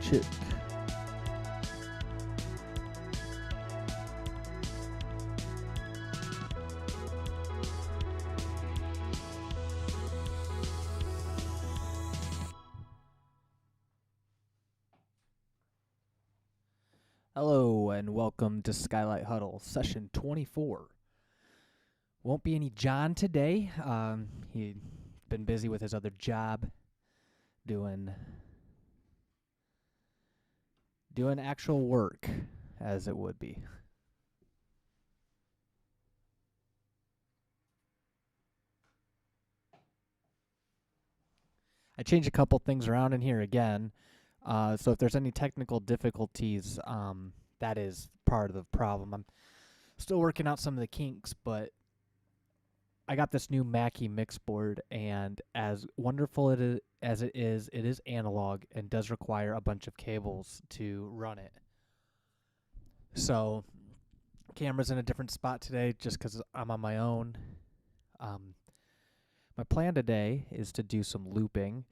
Check. Hello and welcome to Skylight Huddle, session 24. Won't be any John today. He's been busy with his other job, doing actual work, as it would be. I changed a couple things around in here again, so if there's any technical difficulties, that is part of the problem. I'm still working out some of the kinks, but I got this new Mackie mix board, and as wonderful as it is analog and does require a bunch of cables to run it. So, camera's in a different spot today just because I'm on my own. My plan today is to do some looping,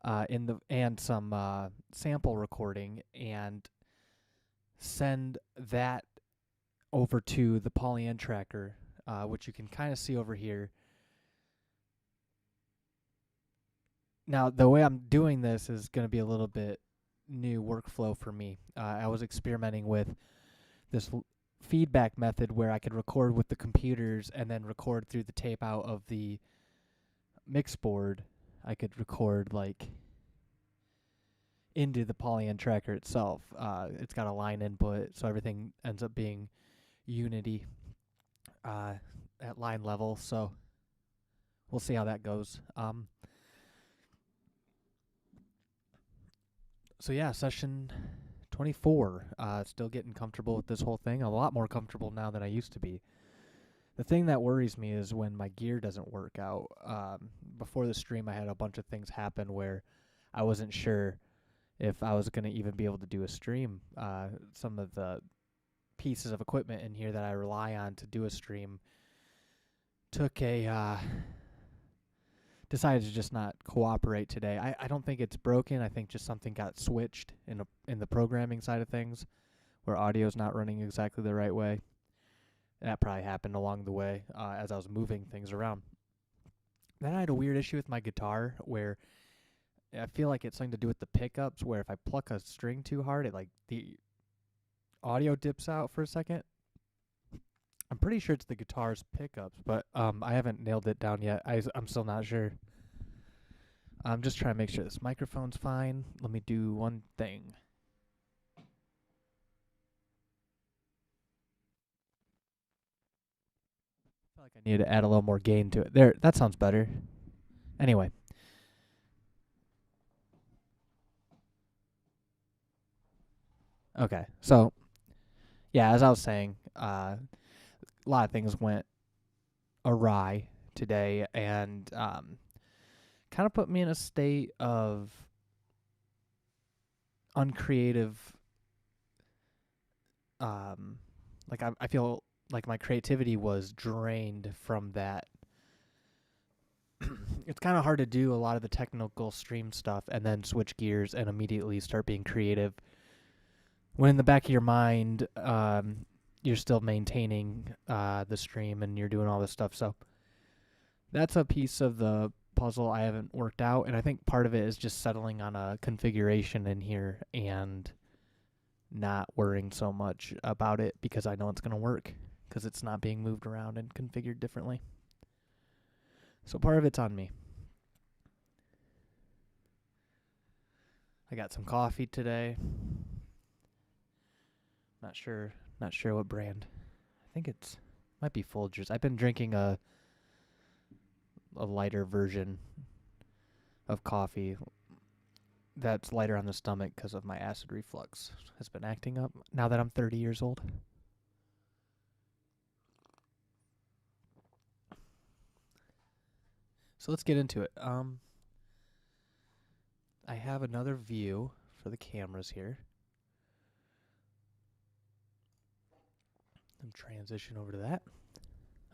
and some sample recording, and send that over to the polyN tracker, which you can kind of see over here. Now, the way I'm doing this is going to be a little bit new workflow for me. I was experimenting with this feedback method where I could record with the computers and then record through the tape out of the mix board. I could record like into the polyN tracker itself. It's got a line input, so everything ends up being unity at line level. So we'll see how that goes. So yeah, session 24. Still getting comfortable with this whole thing. A lot more comfortable now than I used to be. The thing that worries me is when my gear doesn't work out. Before the stream, I had a bunch of things happen where I wasn't sure if I was going to even be able to do a stream. Some of the pieces of equipment in here that I rely on to do a stream decided to just not cooperate today. I don't think it's broken. I think just something got switched in the programming side of things where audio's not running exactly the right way. That probably happened along the way as I was moving things around. Then I had a weird issue with my guitar where I feel like it's something to do with the pickups, where if I pluck a string too hard, the audio dips out for a second. I'm pretty sure it's the guitar's pickups, but I haven't nailed it down yet. I'm still not sure. I'm just trying to make sure this microphone's fine. Let me do one thing. I feel like I need to add a little more gain to it. There, that sounds better. Anyway. Okay, so, yeah, as I was saying, a lot of things went awry today, and kind of put me in a state of uncreative, I feel like my creativity was drained from that. It's kind of hard to do a lot of the technical stream stuff and then switch gears and immediately start being creative, when in the back of your mind, you're still maintaining the stream and you're doing all this stuff. So that's a piece of the puzzle I haven't worked out, and I think part of it is just settling on a configuration in here and not worrying so much about it because I know it's going to work because it's not being moved around and configured differently. So part of it's on me. I got some coffee today. Not sure what brand. I think might be Folgers. I've been drinking a lighter version of coffee that's lighter on the stomach because of my acid reflux. Has been acting up now that I'm 30 years old. So let's get into it. I have another view for the cameras here. Transition over to that.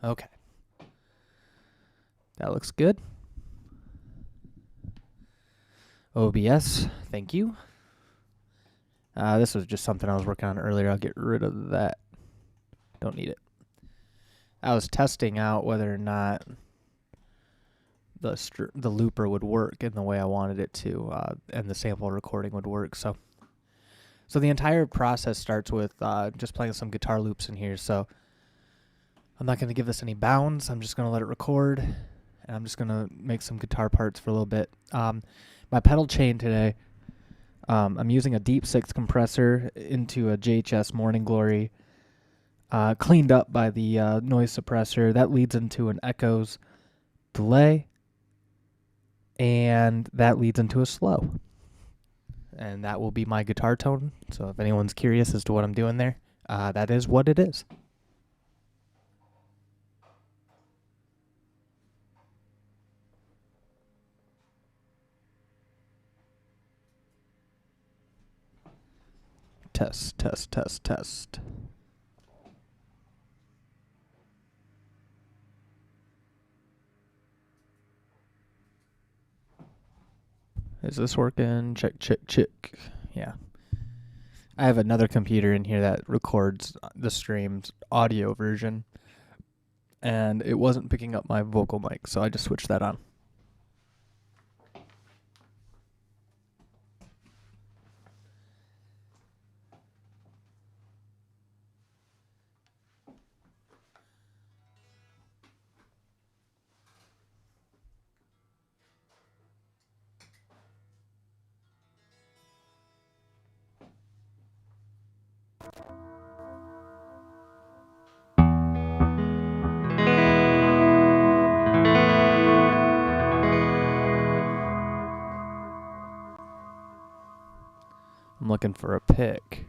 Okay. That looks good. OBS, thank you. This was just something I was working on earlier. I'll get rid of that. Don't need it. I was testing out whether or not the looper would work in the way I wanted it to, and the sample recording would work. So the entire process starts with just playing some guitar loops in here. So I'm not going to give this any bounds. I'm just going to let it record, and I'm just going to make some guitar parts for a little bit. My pedal chain today, I'm using a Deep 6 compressor into a JHS Morning Glory, cleaned up by the noise suppressor. That leads into an echoes delay, and that leads into a slow. And that will be my guitar tone. So if anyone's curious as to what I'm doing there, that is what it is. Test, test, test, test. Is this working? Check, check, check. Yeah. I have another computer in here that records the stream's audio version, and it wasn't picking up my vocal mic, so I just switched that on. I'm looking for a pick.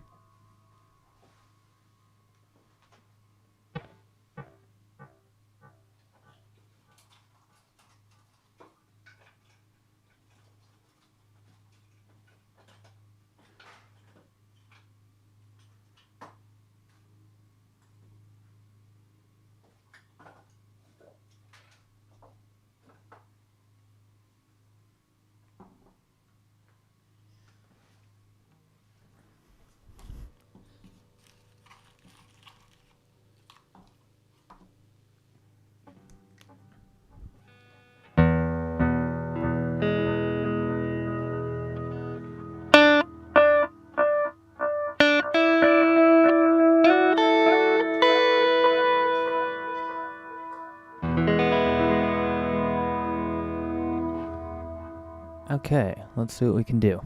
Okay, let's see what we can do.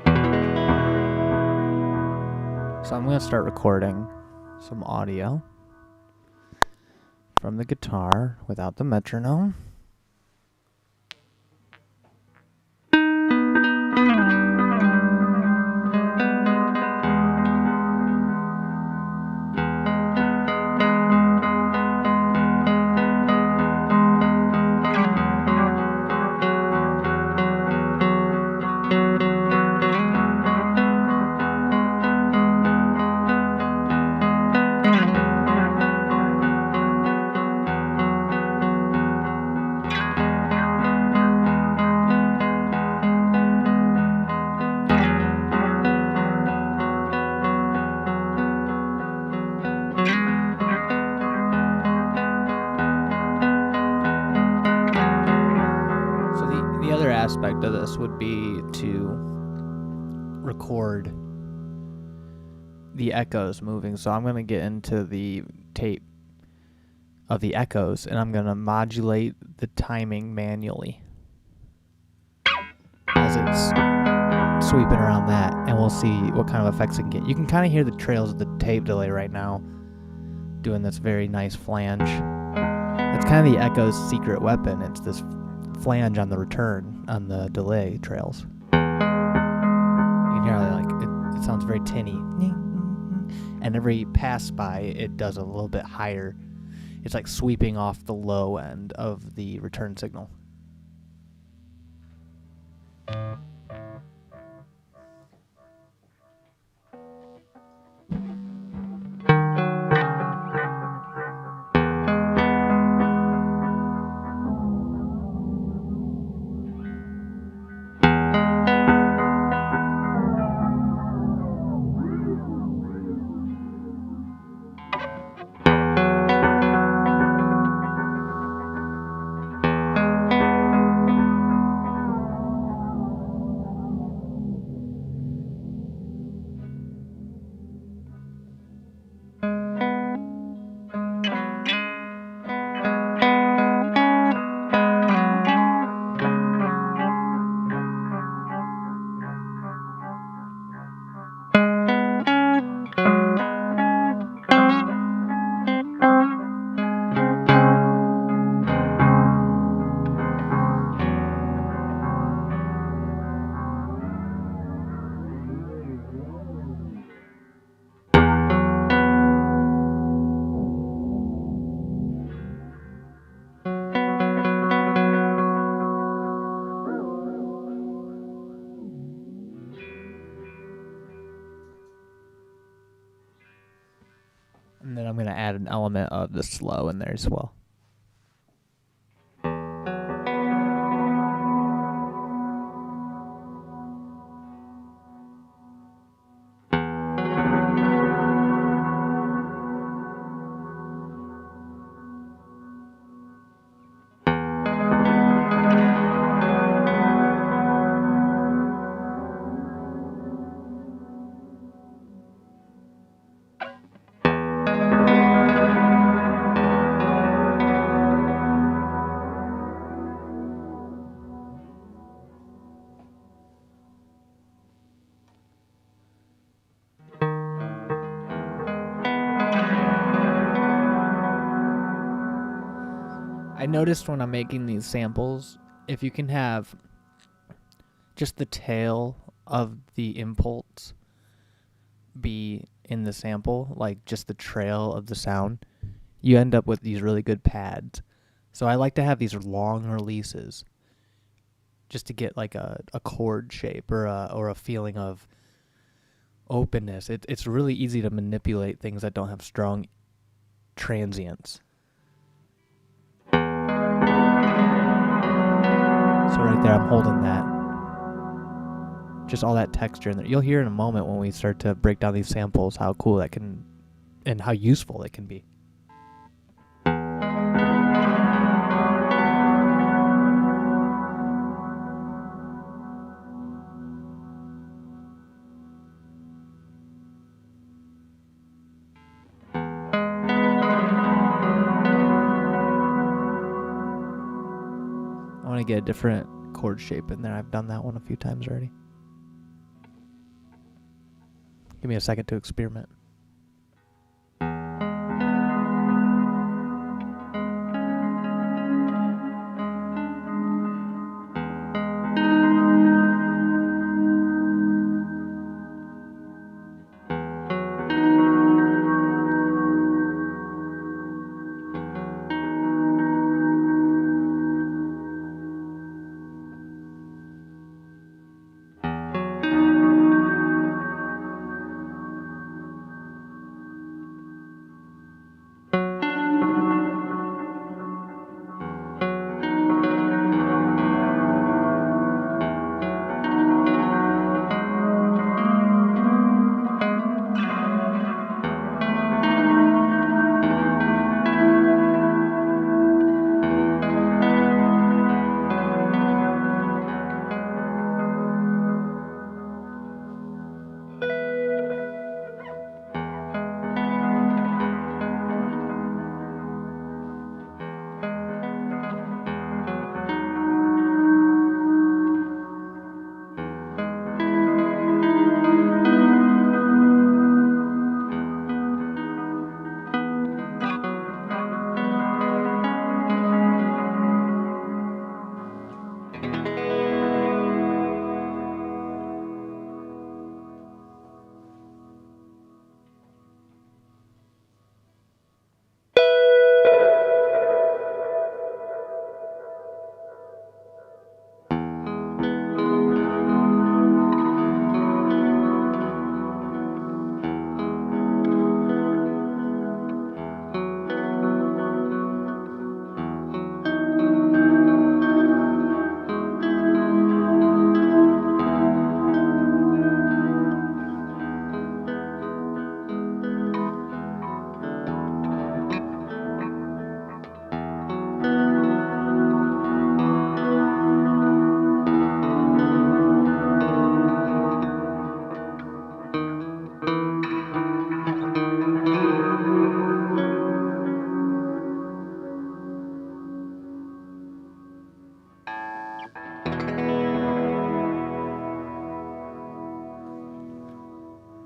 So I'm going to start recording some audio from the guitar without the metronome. Aspect of this would be to record the echoes moving. So I'm going to get into the tape of the echoes, and I'm going to modulate the timing manually as it's sweeping around that, and we'll see what kind of effects it can get. You can kind of hear the trails of the tape delay right now doing this very nice flange. It's kind of the echo's secret weapon. It's this flange on the return on the delay trails. You can hear how it sounds very tinny, and every pass by it does a little bit higher. It's like sweeping off the low end of the return signal. And then I'm going to add an element of the slow in there as well. I noticed when I'm making these samples, if you can have just the tail of the impulse be in the sample, like just the trail of the sound, you end up with these really good pads. So I like to have these long releases just to get like a chord shape or a feeling of openness. It's really easy to manipulate things that don't have strong transients. So right there, I'm holding that. Just all that texture in there. You'll hear in a moment when we start to break down these samples how cool that can and how useful it can be. I want to get a different chord shape in there. I've done that one a few times already. Give me a second to experiment.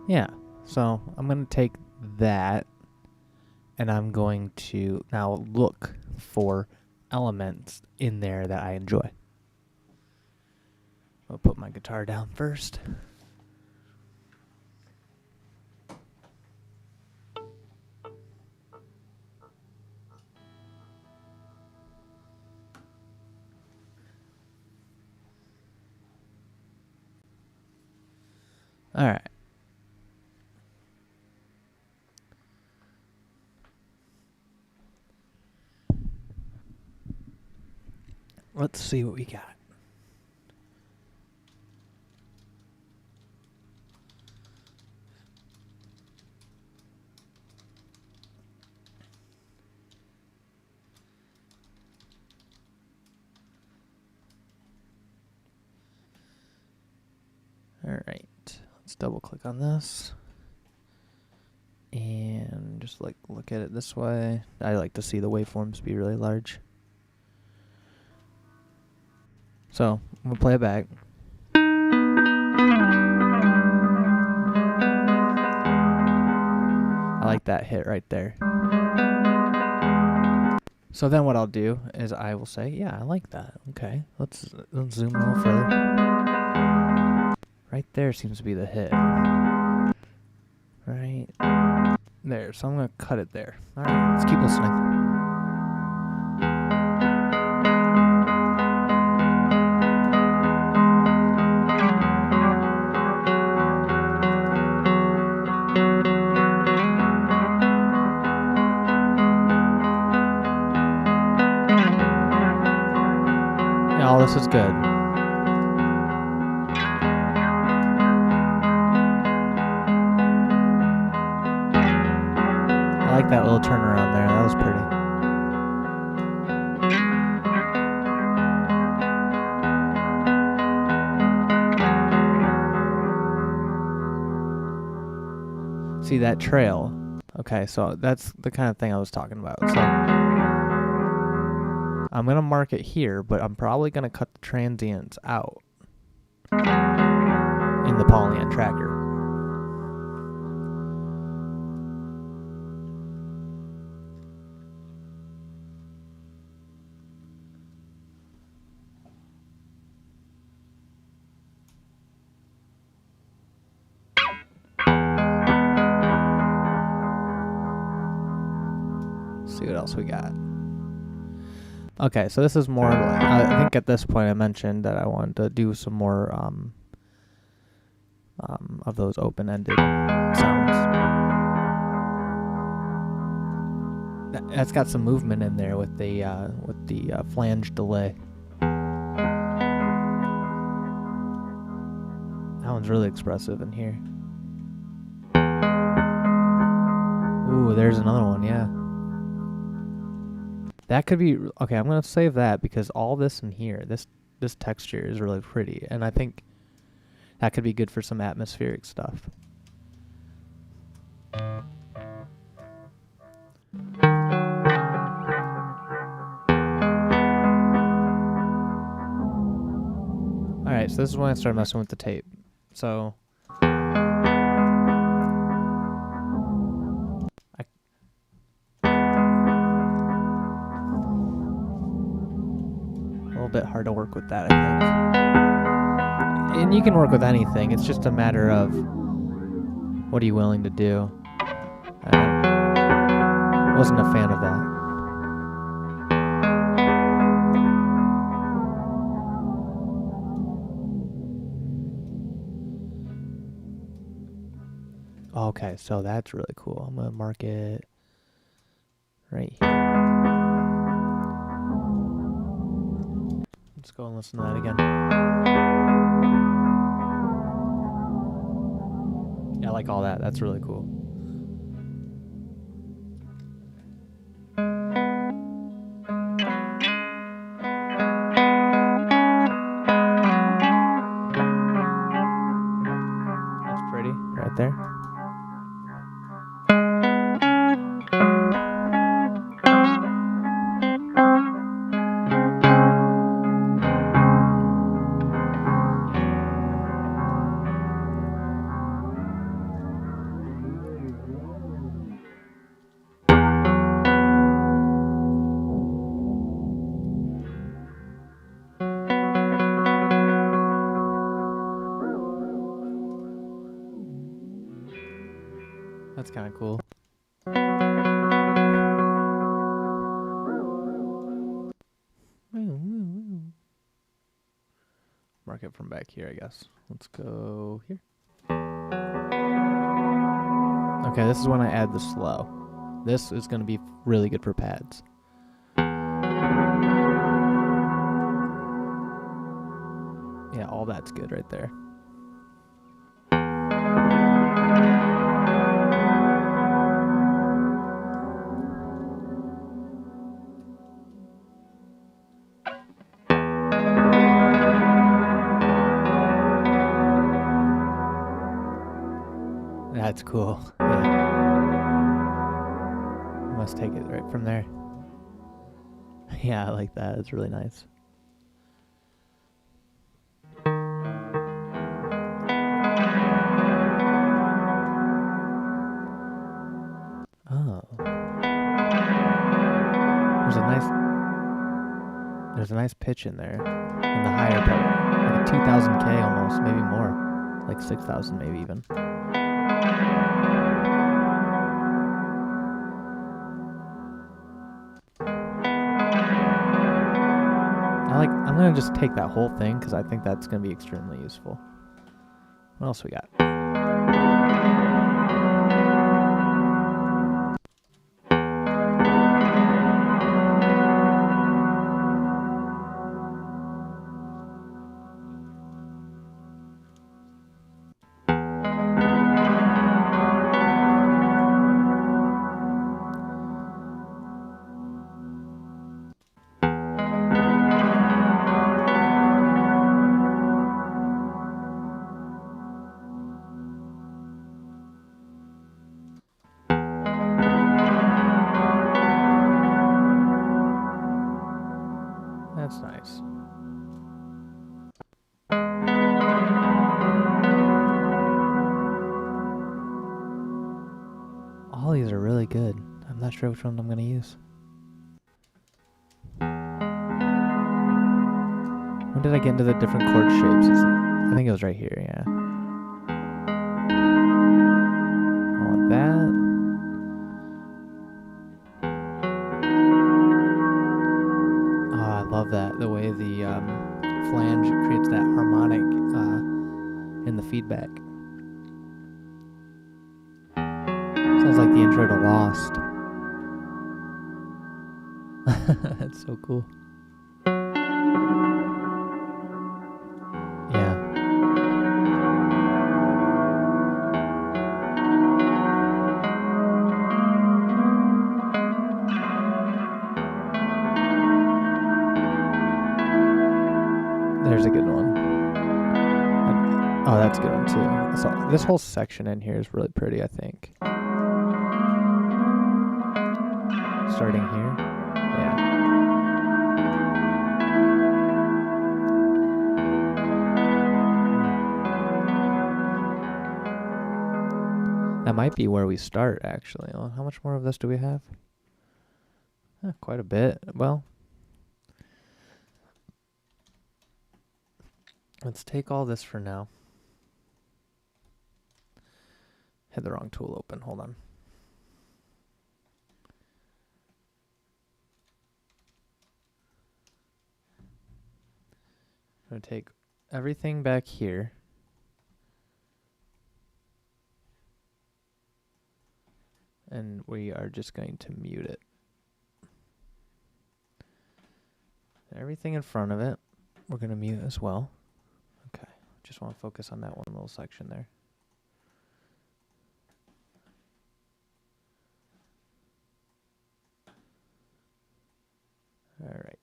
Yeah, so I'm going to take that and I'm going to now look for elements in there that I enjoy. I'll put my guitar down first. All right. Let's see what we got. All right. Let's double click on this. And just like look at it this way. I like to see the waveforms be really large. So I'm gonna play it back. I like that hit right there. So then what I'll do is I will say, yeah, I like that. Okay, let's zoom a little further. Right there seems to be the hit. Right there. So I'm gonna cut it there. All right, let's keep listening. Yeah, all this is good. I like that little turnaround there. That was pretty. See that trail? Okay, so that's the kind of thing I was talking about. So I'm going to mark it here, but I'm probably going to cut the transients out in the Polyand tracker. See what else we got. Okay, so this is more like, I think at this point I mentioned that I wanted to do some more of those open-ended sounds. That's got some movement in there with the flange delay. That one's really expressive in here. Ooh, there's another one, yeah. That could be, okay, I'm going to save that because all this in here, this texture is really pretty. And I think that could be good for some atmospheric stuff. Alright, so this is when I started messing with the tape. So bit hard to work with that, I think. And you can work with anything. It's just a matter of what are you willing to do. I wasn't a fan of that. Okay, so that's really cool. I'm going to mark it right here. Let's go and listen to that again. Yeah, I like all that. That's really cool. That's pretty right there. That's kind of cool. Mark it from back here, I guess. Let's go here. Okay, this is when I add the slow. This is going to be really good for pads. Yeah, all that's good right there. That's cool. Yeah. Must take it right from there. Yeah, I like that. It's really nice. Oh. There's a nice pitch in there. In the higher part. Like a 2000K almost, maybe more. Like 6,000 maybe even. I'm going to just take that whole thing because I think that's going to be extremely useful. What else we got? That's nice. All these are really good. I'm not sure which one I'm going to use. When did I get into the different chord shapes? I think it was right here, yeah. I want that. Oh, I love that. The way the flange creates that harmonic in the feedback. Sounds like the intro to Lost. That's so cool. Yeah. There's a good one. Oh, that's a good one too. So this whole section in here is really pretty, I think. Starting here. Yeah. That might be where we start, actually. Well, how much more of this do we have? Quite a bit. Well, let's take all this for now. Had the wrong tool open. Hold on. I'm going to take everything back here. And we are just going to mute it. Everything in front of it, we're going to mute as well. Okay. Just want to focus on that one little section there. All right.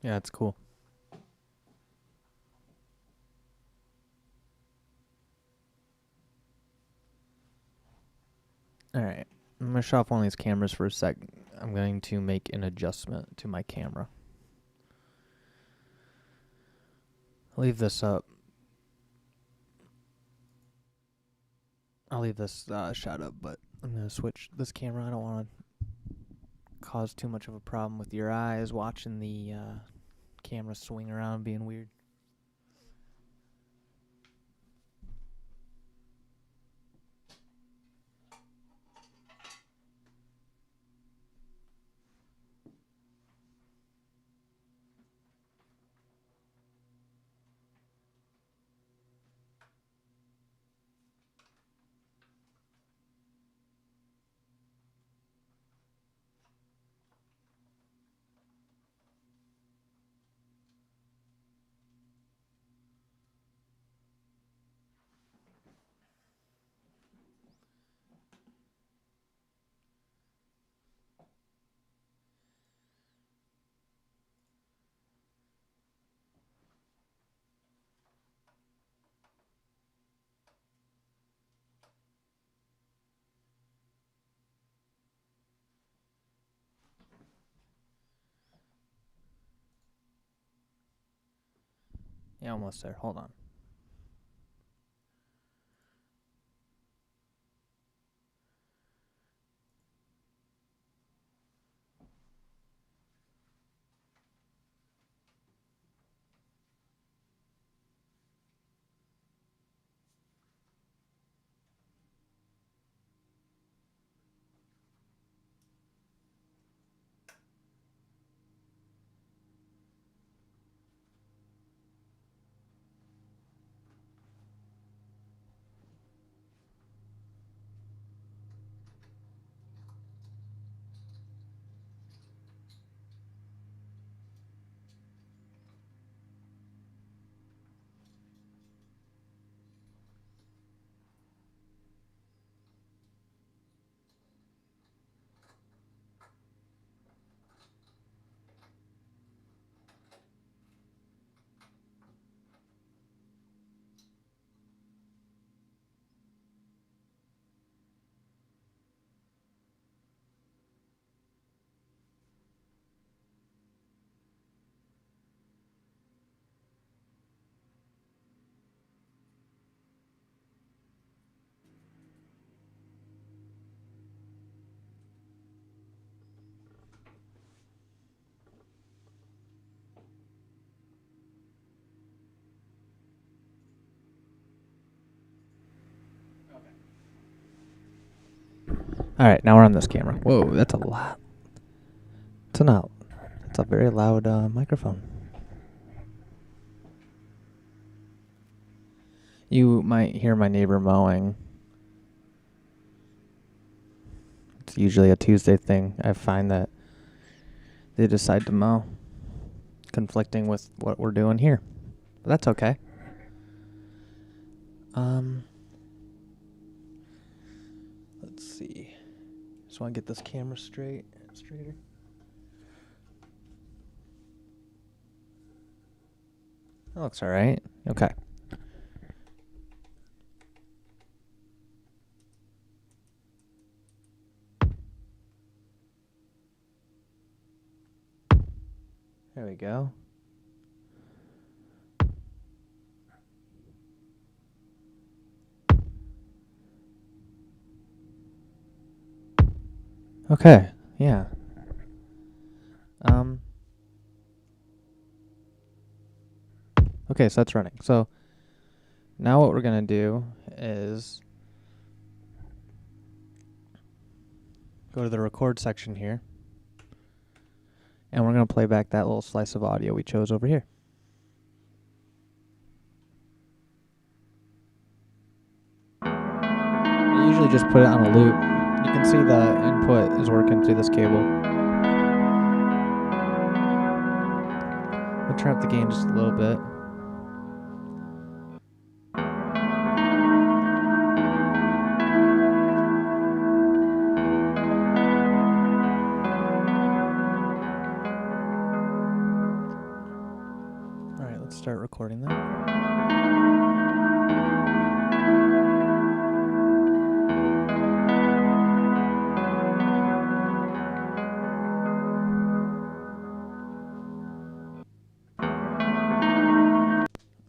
Yeah, it's cool. Alright, I'm going to shut off one of these cameras for a sec. I'm going to make an adjustment to my camera. I'll leave this up. I'll leave this shot up, but I'm going to switch this camera. I don't want to cause too much of a problem with your eyes watching the camera swing around being weird. Yeah, almost there. Hold on. Alright, now we're on this camera. Whoa, that's a lot. It's a very loud microphone. You might hear my neighbor mowing. It's usually a Tuesday thing. I find that they decide to mow, conflicting with what we're doing here. But that's okay. Let's see. Just want to get this camera straighter. That looks all right. Okay. There we go. Okay, yeah. Okay, so that's running. So now what we're gonna do is go to the record section here, and we're gonna play back that little slice of audio we chose over here. I usually just put it on a loop. You can see the input is working through this cable. We'll turn up the gain just a little bit. Alright, let's start recording that.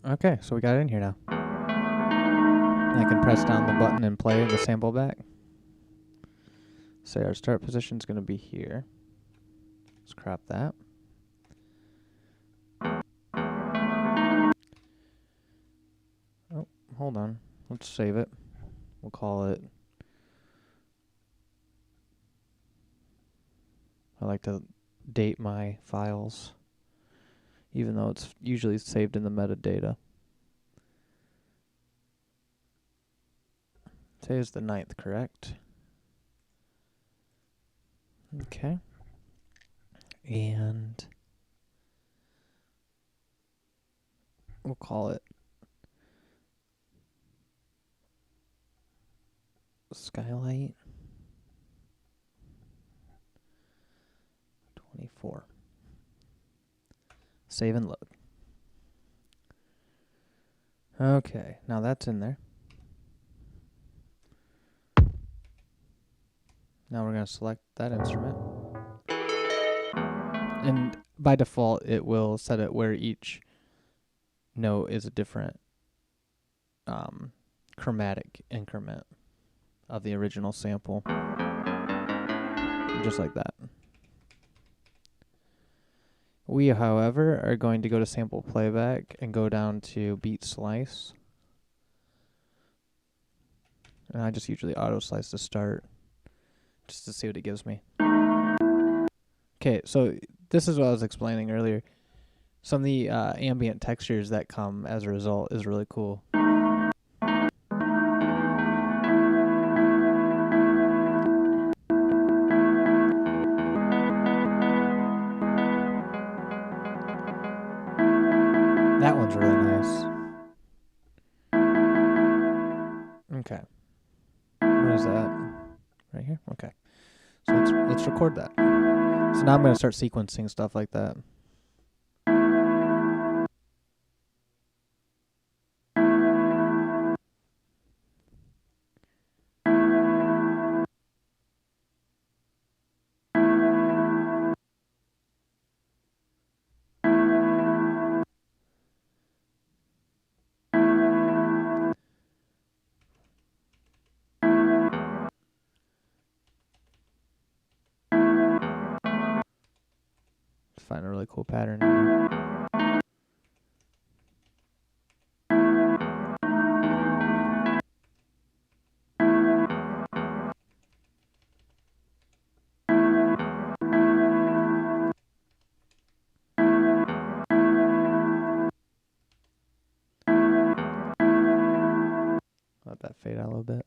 Okay, so we got it in here now. I can press down the button and play the sample back. Say our start position is going to be here. Let's crop that. Oh, hold on. Let's save it. We'll call it. I like to date my files, even though it's usually saved in the metadata. Today is the 9th, correct? Okay. And we'll call it Skylight 24. Save and load. Okay, now that's in there. Now we're going to select that instrument. And by default, it will set it where each note is a different chromatic increment of the original sample. Just like that. We, however, are going to go to sample playback and go down to beat slice. And I just usually auto slice to start, just to see what it gives me. Okay, so this is what I was explaining earlier. Some of the ambient textures that come as a result is really cool. That one's really nice. Okay. What is that? Right here? Okay. So let's record that. So now I'm going to start sequencing stuff like that. Find a really cool pattern in here. Let that fade out a little bit.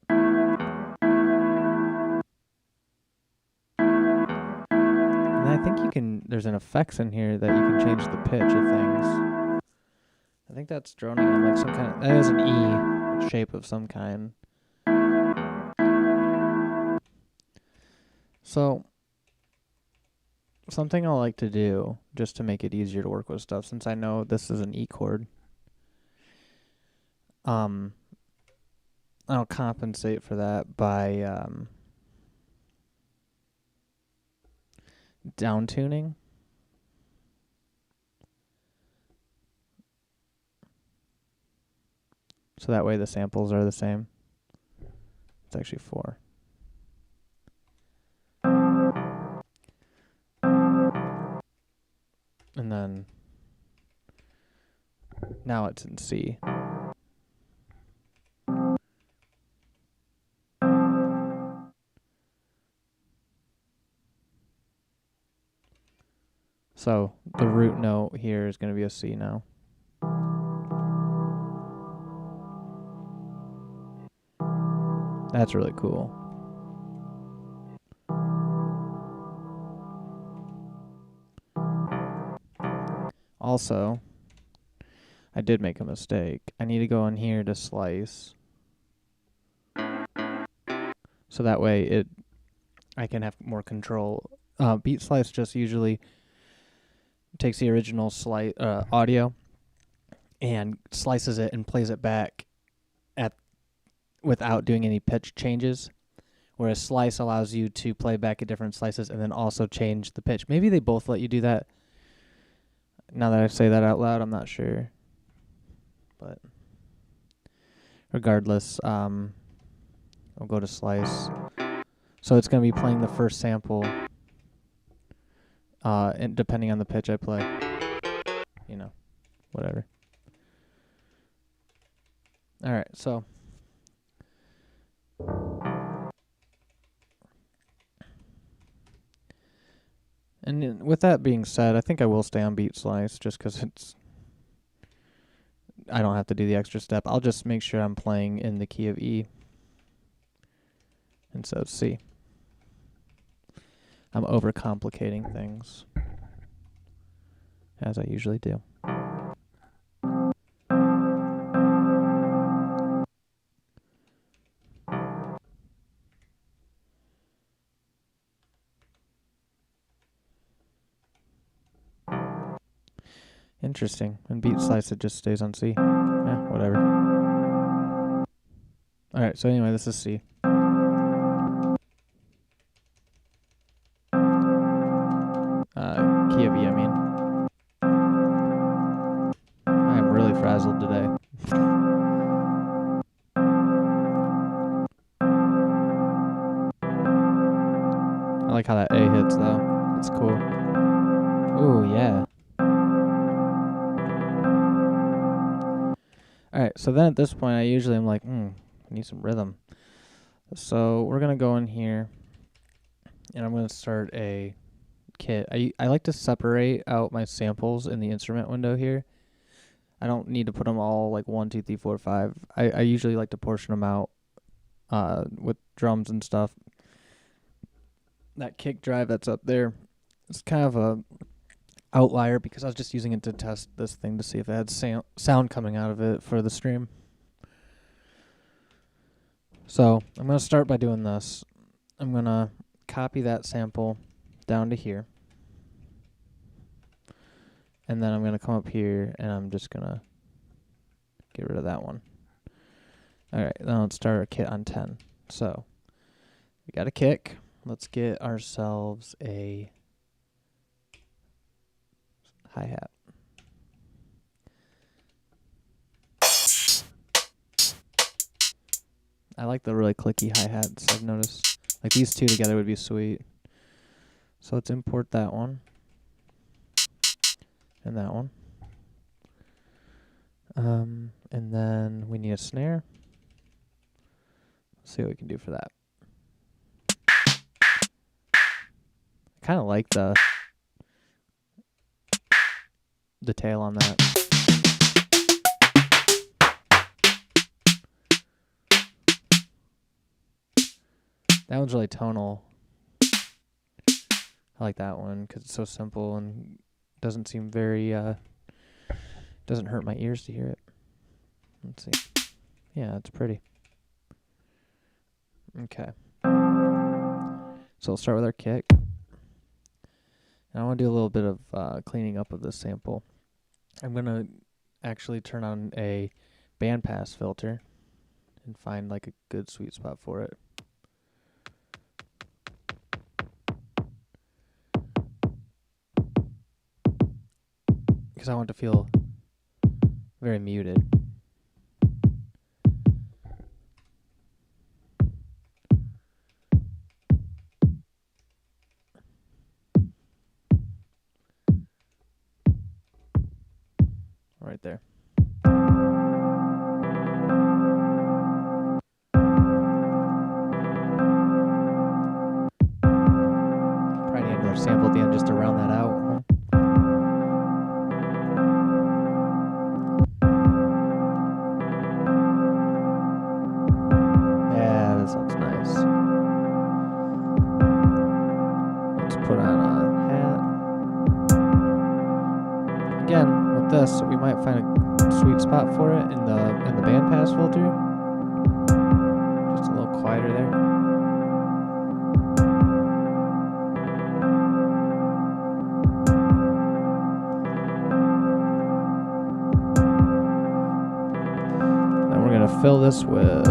And I think there's an effects in here that you can change the pitch of things. I think that's droning on like some kind of, that is an E shape of some kind. So, something I like to do, just to make it easier to work with stuff, since I know this is an E chord, I'll compensate for that by down tuning. So that way the samples are the same. It's actually 4. And then now it's in C. So the root note here is going to be a C now. That's really cool. Also, I did make a mistake. I need to go in here to slice. So that way I can have more control. Beat slice just usually takes the original audio and slices it and plays it back without doing any pitch changes, whereas slice allows you to play back at different slices and then also change the pitch. Maybe they both let you do that. Now that I say that out loud, I'm not sure. but regardless, I'll go to slice. So it's going to be playing the first sample, and depending on the pitch I play, you know, whatever. All right, so and with that being said, I think I will stay on beat slice just because I don't have to do the extra step. I'll just make sure I'm playing in the key of E instead of C. I'm overcomplicating things, as I usually do. Interesting. In beat slice, it just stays on C. Yeah, whatever. Alright, so anyway, this is C. Key of E, I mean. I am really frazzled today. I like how that A hits, though. It's cool. Ooh, yeah. Alright, so then at this point, I usually am like, I need some rhythm. So we're going to go in here, and I'm going to start a kit. I like to separate out my samples in the instrument window here. I don't need to put them all like 1, 2, 3, 4, 5. I usually like to portion them out with drums and stuff. That kick drive that's up there is kind of a outlier because I was just using it to test this thing to see if it had sound coming out of it for the stream. So I'm going to start by doing this. I'm going to copy that sample down to here. And then I'm going to come up here and I'm just going to get rid of that one. Alright, now let's start our kit on 10. So we got a kick. Let's get ourselves a hi-hat. I like the really clicky hi-hats, I've noticed. Like these two together would be sweet. So let's import that one. And that one. And then we need a snare. Let's see what we can do for that. I kind of like the tail on that. That one's really tonal. I like that one because it's so simple and doesn't seem very, doesn't hurt my ears to hear it. Let's see. Yeah, it's pretty. Okay. So we'll start with our kick. And I want to do a little bit of cleaning up of this sample. I'm going to actually turn on a bandpass filter and find like a good sweet spot for it. Because I want it to feel very muted. Right there. Probably need another sample at the end just to round that out. Yeah, that sounds nice. Let's put on a hat. Again, with this, we might find a sweet spot for it in the bandpass filter. Just a little quieter there. Fill this with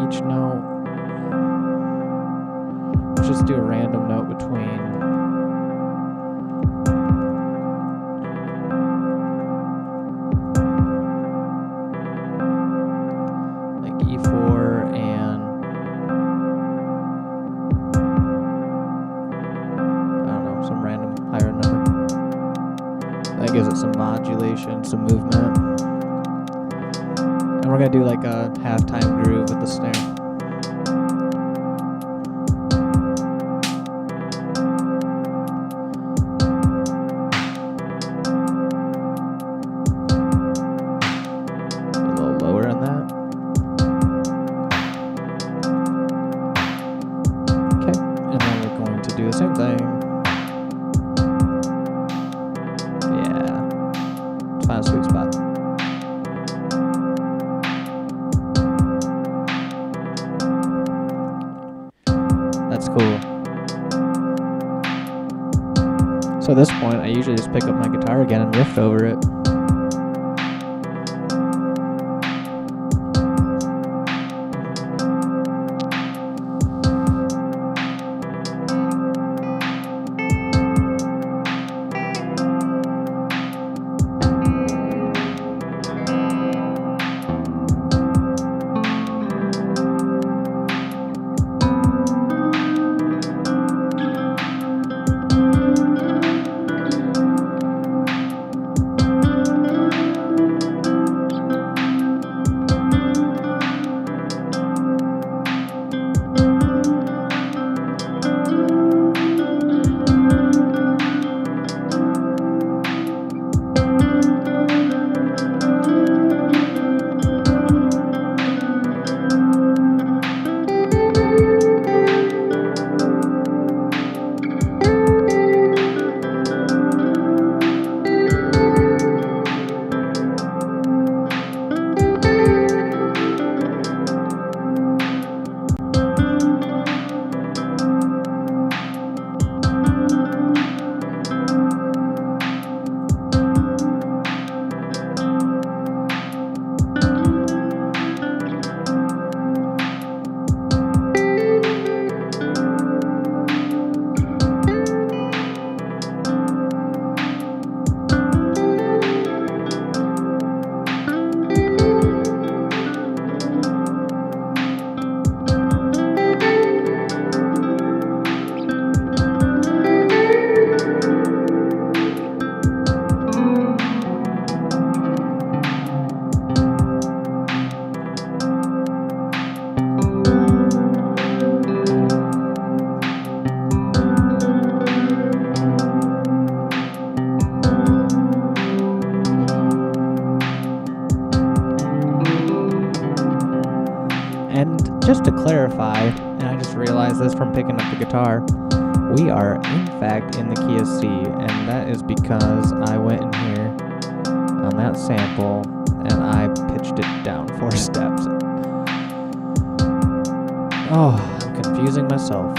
each note. Let's just do a random note between gives it some modulation, some movement. And we're going to do like a halftime groove with the snare. So at this point, I usually just pick up my guitar again and riff over it. Just to clarify, and I just realized this from picking up the guitar, we are in fact in the key of C, and that is because I went in here on that sample and I pitched it down 4 steps. Oh, I'm confusing myself.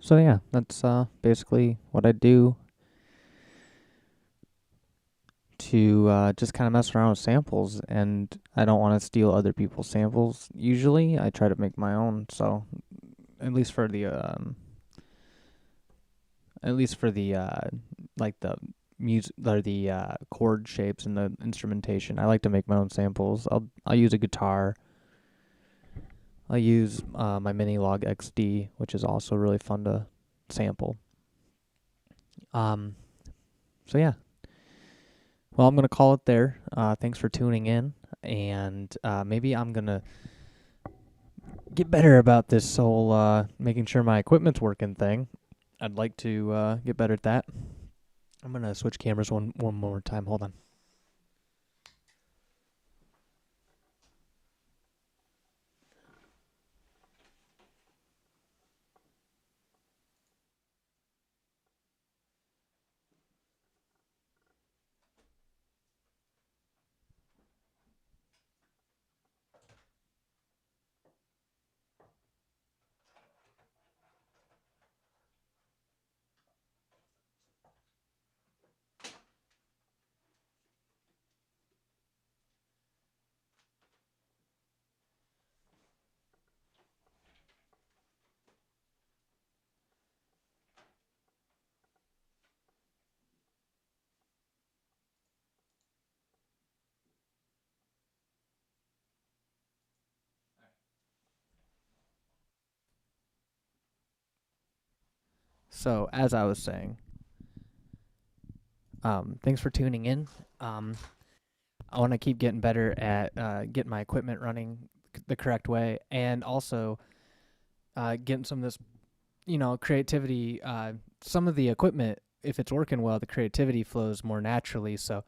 So yeah, that's basically what I do to just kind of mess around with samples, and I don't want to steal other people's samples. Usually, I try to make my own. So at least for the like the music or the chord shapes and the instrumentation, I like to make my own samples. I'll use a guitar. I use my Mini Log XD, which is also really fun to sample. Um, so yeah. Well, I'm gonna call it there. Thanks for tuning in, and maybe I'm gonna get better about this whole making sure my equipment's working thing. I'd like to get better at that. I'm gonna switch cameras one more time. Hold on. So as I was saying, thanks for tuning in. I want to keep getting better at getting my equipment running the correct way, and also getting some of this, creativity. Some of the equipment, if it's working well, the creativity flows more naturally. So,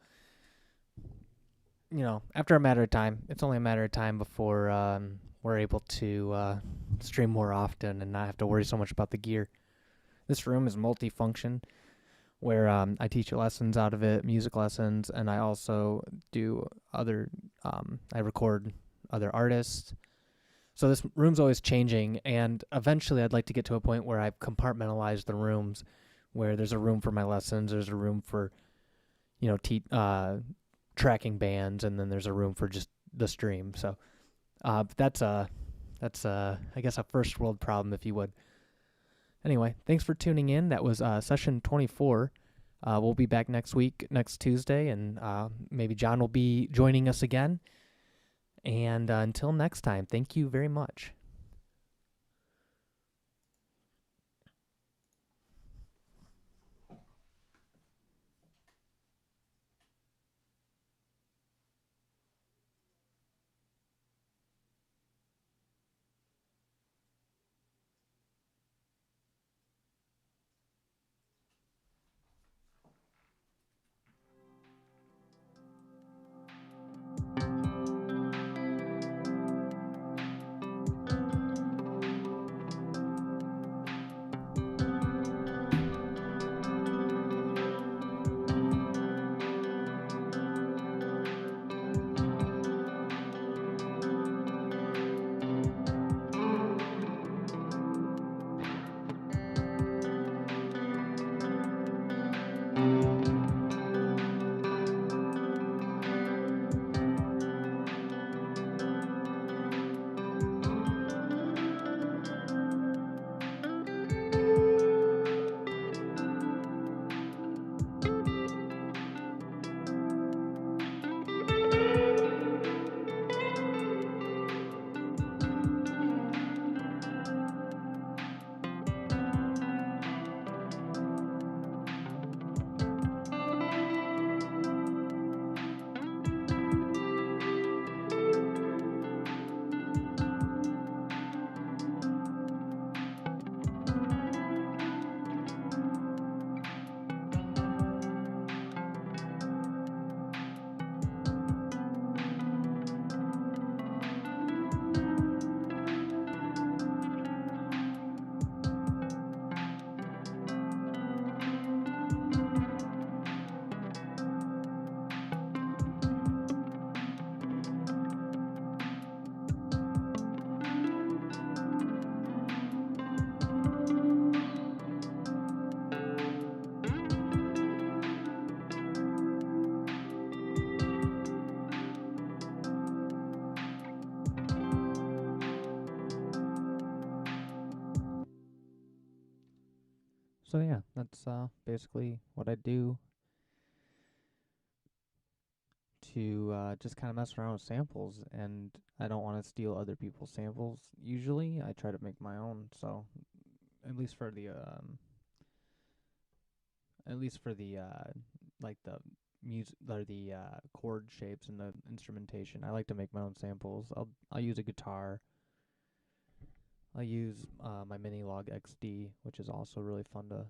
after a matter of time, it's only a matter of time before we're able to stream more often and not have to worry so much about the gear. This room is multifunction, where I teach lessons out of it, music lessons, and I also do other, I record other artists. So this room's always changing, and eventually I'd like to get to a point where I've compartmentalized the rooms, where there's a room for my lessons, there's a room for, tracking bands, and then there's a room for just the stream. So that's I guess a first world problem, if you would. Anyway, thanks for tuning in. That was session 24. We'll be back next week, next Tuesday, and maybe John will be joining us again. And until next time, thank you very much. So yeah, that's basically what I do to just kind of mess around with samples, and I don't want to steal other people's samples. Usually, I try to make my own. So at least for the like the music or the chord shapes and the instrumentation, I like to make my own samples. I'll use a guitar. I use my Mini Log XD, which is also really fun to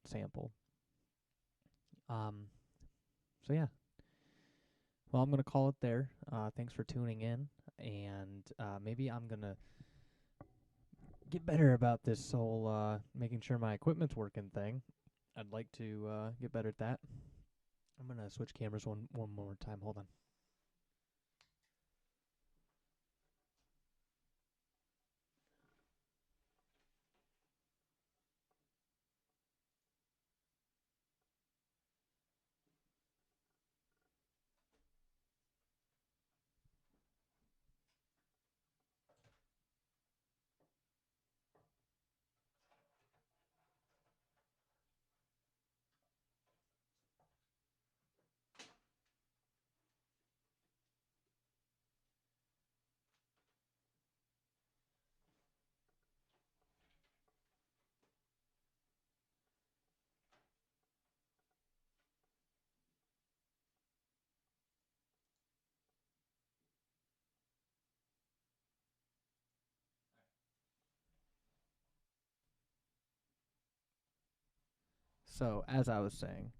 sample. Um, so yeah. Well, I'm gonna call it there. Thanks for tuning in, and maybe I'm gonna get better about this whole making sure my equipment's working thing. I'd like to get better at that. I'm gonna switch cameras one more time. Hold on. So as I was saying,